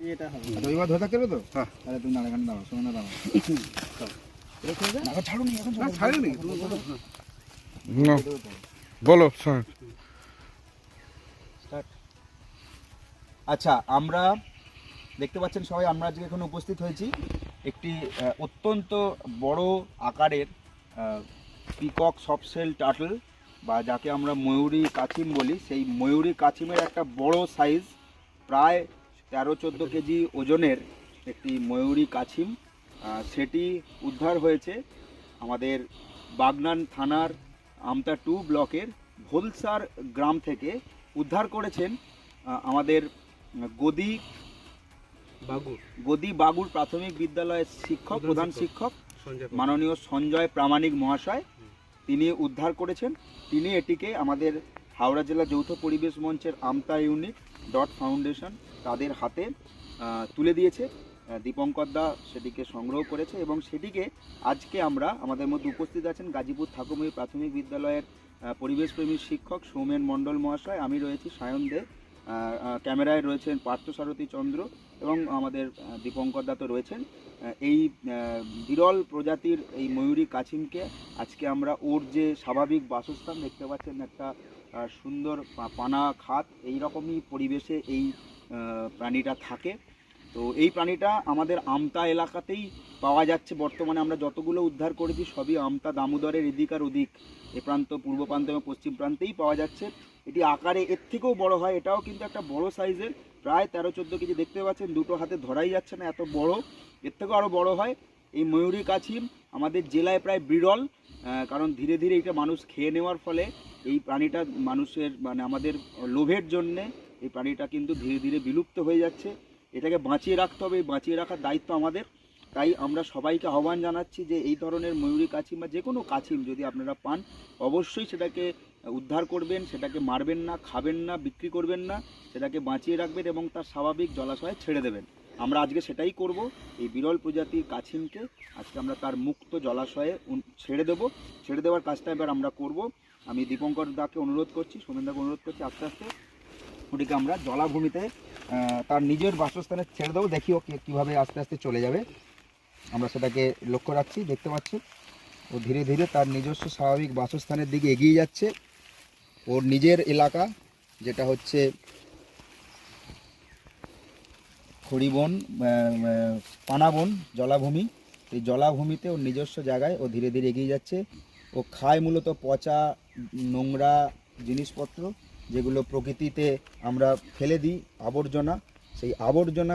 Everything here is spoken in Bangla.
এটা হবে রবিবার ধরে থাকতে হবে তো? হ্যাঁ। তাহলে তুমি নাড়াখান দাও, সঙ্গে দাও। না ছাড়ুনি এখন, না ছাড়েনি তুমি না বলো স্যার। আচ্ছা, আমরা দেখতে পাচ্ছেন সবাই, আমরা আজকে এখানে উপস্থিত হয়েছি একটি অত্যন্ত বড় আকারের পিকক সফটশেল টার্টল, বা যাকে আমরা ময়ূরী কাছিম বলি, সেই ময়ূরী কাছিমের একটা বড় সাইজ, প্রায় 13-14 কেজি ওজনের একটি ময়ূরী কাছিম, সেটি উদ্ধার হয়েছে আমাদের বাগনান থানার আমতা 2 ব্লকের ভোলসার গ্রাম থেকে। উদ্ধার করেছেন আমাদের গদি বাগুর প্রাথমিক বিদ্যালয়ের শিক্ষক, প্রধান শিক্ষক মাননীয় সঞ্জয় প্রামাণিক মহাশয়। তিনি উদ্ধার করেছেন। তিনি এটিকে আমাদের হাওড়া জেলা যৌথ পরিবেশ মঞ্চের আমতা ইউনিট ডট ফাউন্ডেশন তাদের হাতে তুলে দিয়েছে। দীপঙ্কর দা সেটিকে সংগ্রহ করেছে এবং সেটিকে আজকে আমরা, আমাদের মধ্যে উপস্থিত আছেন গাজীপুর ঠাকুরময়ী প্রাথমিক বিদ্যালয়ের পরিবেশপ্রেমী শিক্ষক সৌমেন মণ্ডল মহাশয়, আমি রয়েছি সায়ন দে, ক্যামেরায় রয়েছেন পার্থসারথী চন্দ্র এবং আমাদের দীপঙ্কর দা তো রয়েছেন। এই বিরল প্রজাতির এই ময়ূরী কাছিমকে আজকে আমরা ওর যে স্বাভাবিক বাসস্থান দেখতে পাচ্ছেন, একটা সুন্দর পানা খাত, এই রকমই পরিবেশে এই প্রাণীটা থাকে। তো এই প্রাণীটা আমাদের আমতা এলাকাতেই পাওয়া যাচ্ছে। বর্তমানে আমরা যতগুলো উদ্ধার করেছি সবই আমতা দামোদরের এদিক আর ওদিক, এ প্রান্ত, পূর্ব প্রান্ত এবং পশ্চিম প্রান্তেই পাওয়া যাচ্ছে। এটি আকারে এর থেকেও বড় হয়, এটাও কিন্তু একটা বড় সাইজের, প্রায় 13-14 কেজি দেখতে পাচ্ছেন, দুটো হাতে ধরাই যাচ্ছে না, এত বড়। এর থেকেও আরও বড় হয় এই ময়ূরী কাছিম। আমাদের জেলায় প্রায় বিরল, কারণ ধীরে ধীরে এটা মানুষ খেয়ে নেওয়ার ফলে এই প্রাণীটা মানুষের, মানে আমাদের লোভের জন্যে এই প্রাণীটা কিন্তু ধীরে ধীরে বিলুপ্ত হয়ে যাচ্ছে। এটাকে বাঁচিয়ে রাখতে হবে, এই বাঁচিয়ে রাখার দায়িত্ব আমাদের। তাই আমরা সবাইকে আহ্বান জানাচ্ছি যে এই ধরনের ময়ূরী কাছিম বা যে কোনো কাছিম যদি আপনারা পান, অবশ্যই সেটাকে উদ্ধার করবেন, সেটাকে মারবেন না, খাবেন না, বিক্রি করবেন না, সেটাকে বাঁচিয়ে রাখবেন এবং তার স্বাভাবিক জলাশয়ে ছেড়ে দেবেন। আমরা আজকে সেটাই করব। এই বিরল প্রজাতির কাছিমকে আজকে আমরা তার মুক্ত জলাশয়ে ছেড়ে দেবো। ছেড়ে দেওয়ার কাজটা এবার আমরা করব। আমি দীপঙ্কর দাকে অনুরোধ করছি, সোমেনদাকে অনুরোধ করছি, আস্তে আস্তে ওটিকে আমরা জলাভূমিতে তার নিজের বাসস্থানে ছেড়ে দেবো। দেখি ও কীভাবে আস্তে আস্তে চলে যাবে, আমরা সেটাকে লক্ষ্য রাখছি। দেখতে পাচ্ছি ও ধীরে ধীরে তার নিজস্ব স্বাভাবিক বাসস্থানের দিকে এগিয়ে যাচ্ছে। ওর নিজের এলাকা যেটা হচ্ছে খড়িবন, পানাবন, জলাভূমি, এই জলাভূমিতে ওর নিজস্ব জায়গায় ও ধীরে ধীরে এগিয়ে যাচ্ছে। ও খায় মূলত পচা নোংরা জিনিসপত্র, যেগুলো প্রকৃতিতে আমরা ফেলে দিই, আবর্জনা। সেই আবর্জনা